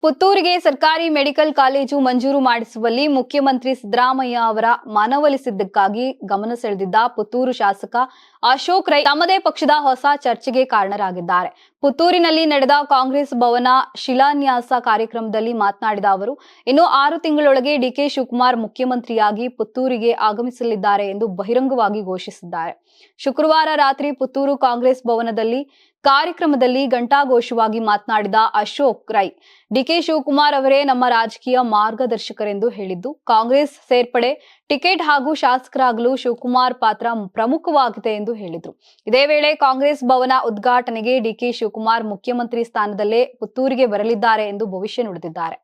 ಪುತ್ತೂರಿಗೆ ಸರ್ಕಾರಿ medical college ಮಂಜೂರು ಮಾಡಿಸುವಲ್ಲಿ ಮುಖ್ಯಮಂತ್ರಿ ಸಿದ್ದರಾಮಯ್ಯ ಅವರ ಮನವೊಲಿಸಿದ್ದಕ್ಕಾಗಿ ಗಮನ ಸೆಳೆದಿದ್ದ ಪುತ್ತೂರು ಶಾಸಕ ಅಶೋಕ್ ರೈ ತಮ್ಮದೇ ಪಕ್ಷದ ಹೊಸ ಚರ್ಚೆಗೆ ಕಾರಣರಾಗಿದ್ದಾರೆ. ಪುತ್ತೂರಿನಲ್ಲಿ ನಡೆದ ಕಾಂಗ್ರೆಸ್ ಭವನ ಶಿಲಾನ್ಯಾಸ ಕಾರ್ಯಕ್ರಮದಲ್ಲಿ ಮಾತನಾಡಿದ ಅವರು, ಇನ್ನು 6 ತಿಂಗಳೊಳಗೆ ಡಿಕೆ ಶಿವಕುಮಾರ್ ಮುಖ್ಯಮಂತ್ರಿಯಾಗಿ ಪುತ್ತೂರಿಗೆ ಆಗಮಿಸಲಿದ್ದಾರೆ ಎಂದು ಬಹಿರಂಗವಾಗಿ ಘೋಷಿಸಿದ್ದಾರೆ. ಶುಕ್ರವಾರ ರಾತ್ರಿ ಪುತ್ತೂರು ಕಾಂಗ್ರೆಸ್ ಭವನದಲ್ಲಿ ಕಾರ್ಯಕ್ರಮದಲ್ಲಿ ಘಂಟಾಘೋಷವಾಗಿ ಮಾತನಾಡಿದ ಅಶೋಕ್ ರೈ, ಡಿಕೆ ಶಿವಕುಮಾರ್ ಅವರೇ ನಮ್ಮ ರಾಜಕೀಯ ಮಾರ್ಗದರ್ಶಕರೆಂದು ಹೇಳಿದ್ದು, ಕಾಂಗ್ರೆಸ್ ಸೇರ್ಪಡೆ, ಟಿಕೆಟ್ ಹಾಗೂ ಶಾಸಕರಾಗಲು ಶಿವಕುಮಾರ್ ಪಾತ್ರ ಪ್ರಮುಖವಾಗಿದೆ ಎಂದು ಹೇಳಿದರು. ಇದೇ ವೇಳೆ ಕಾಂಗ್ರೆಸ್ ಭವನ ಉದ್ಘಾಟನೆಗೆ ಡಿಕೆ ಶಿವಕುಮಾರ್ ಮುಖ್ಯಮಂತ್ರಿ ಸ್ಥಾನದಲ್ಲೇ ಪುತ್ತೂರಿಗೆ ಬರಲಿದ್ದಾರೆ ಎಂದು ಭವಿಷ್ಯ ನುಡಿದಿದ್ದಾರೆ.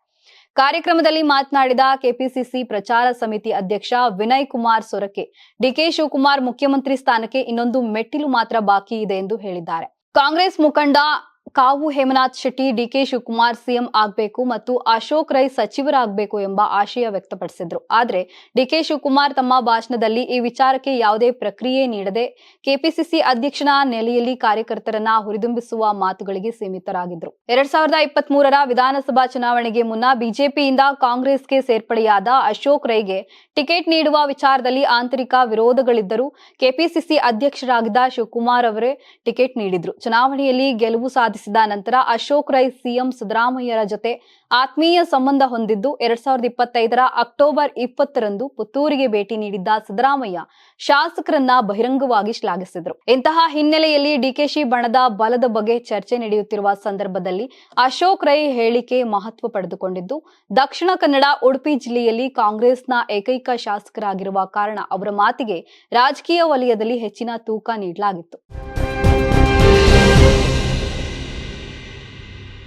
ಕಾರ್ಯಕ್ರಮದಲ್ಲಿ ಮಾತನಾಡಿದ ಕೆಪಿಸಿಸಿ ಪ್ರಚಾರ ಸಮಿತಿ ಅಧ್ಯಕ್ಷ ವಿನಯ್ ಕುಮಾರ್ ಸೊರಕೆ, ಡಿಕೆ ಶಿವಕುಮಾರ್ ಮುಖ್ಯಮಂತ್ರಿ ಸ್ಥಾನಕ್ಕೆ ಇನ್ನೊಂದು ಮೆಟ್ಟಿಲು ಮಾತ್ರ ಬಾಕಿ ಇದೆ ಎಂದು ಹೇಳಿದ್ದಾರೆ. ಕಾಂಗ್ರೆಸ್ ಮುಖಂಡ ಕಾವು ಹೇಮನಾಥ್ ಶೆಟ್ಟಿ ಡಿಕೆ ಶಿವಕುಮಾರ್ ಸಿಎಂ ಆಗಬೇಕು ಮತ್ತು ಅಶೋಕ್ ರೈ ಸಚಿವರಾಗಬೇಕು ಎಂಬ ಆಶಯ ವ್ಯಕ್ತಪಡಿಸಿದ್ರು. ಆದರೆ ಡಿಕೆ ಶಿವಕುಮಾರ್ ತಮ್ಮ ಭಾಷಣದಲ್ಲಿ ಈ ವಿಚಾರಕ್ಕೆ ಯಾವುದೇ ಪ್ರಕ್ರಿಯೆ ನೀಡದೆ ಕೆಪಿಸಿಸಿ ಅಧ್ಯಕ್ಷನ ನೆಲೆಯಲ್ಲಿ ಕಾರ್ಯಕರ್ತರನ್ನ ಹುರಿದುಂಬಿಸುವ ಮಾತುಗಳಿಗೆ ಸೀಮಿತರಾಗಿದ್ರು. 2023ರ ವಿಧಾನಸಭಾ ಚುನಾವಣೆಗೆ ಮುನ್ನ ಬಿಜೆಪಿಯಿಂದ ಕಾಂಗ್ರೆಸ್ಗೆ ಸೇರ್ಪಡೆಯಾದ ಅಶೋಕ್ ರೈಗೆ ಟಿಕೆಟ್ ನೀಡುವ ವಿಚಾರದಲ್ಲಿ ಆಂತರಿಕ ವಿರೋಧಗಳಿದ್ದರೂ ಕೆಪಿಸಿಸಿ ಅಧ್ಯಕ್ಷರಾಗಿದ್ದ ಶಿವಕುಮಾರ್ ಅವರೇ ಟಿಕೆಟ್ ನೀಡಿದ್ರು. ಚುನಾವಣೆಯಲ್ಲಿ ಗೆಲುವು ಸಾಧಿಸಿದ ನಂತರ ಅಶೋಕ್ ರೈ ಸಿಎಂ ಸಿದ್ದರಾಮಯ್ಯರ ಜೊತೆ ಆತ್ಮೀಯ ಸಂಬಂಧ ಹೊಂದಿದ್ದು 2025ರ ಅಕ್ಟೋಬರ್ 20ರಂದು ಪುತ್ತೂರಿಗೆ ಭೇಟಿ ನೀಡಿದ್ದ ಸಿದ್ದರಾಮಯ್ಯ ಶಾಸಕರನ್ನ ಬಹಿರಂಗವಾಗಿ ಶ್ಲಾಘಿಸಿದರು. ಇಂತಹ ಹಿನ್ನೆಲೆಯಲ್ಲಿ ಡಿಕೆಶಿ ಬಣದ ಬಲದ ಬಗ್ಗೆ ಚರ್ಚೆ ನಡೆಯುತ್ತಿರುವ ಸಂದರ್ಭದಲ್ಲಿ ಅಶೋಕ್ ರೈ ಹೇಳಿಕೆ ಮಹತ್ವ ಪಡೆದುಕೊಂಡಿದ್ದು, ದಕ್ಷಿಣ ಕನ್ನಡ ಉಡುಪಿ ಜಿಲ್ಲೆಯಲ್ಲಿ ಕಾಂಗ್ರೆಸ್ನ ಏಕೈಕ ಶಾಸಕರಾಗಿರುವ ಕಾರಣ ಅವರ ಮಾತಿಗೆ ರಾಜಕೀಯ ವಲಯದಲ್ಲಿ ಹೆಚ್ಚಿನ ತೂಕ ನೀಡಲಾಗಿತ್ತು.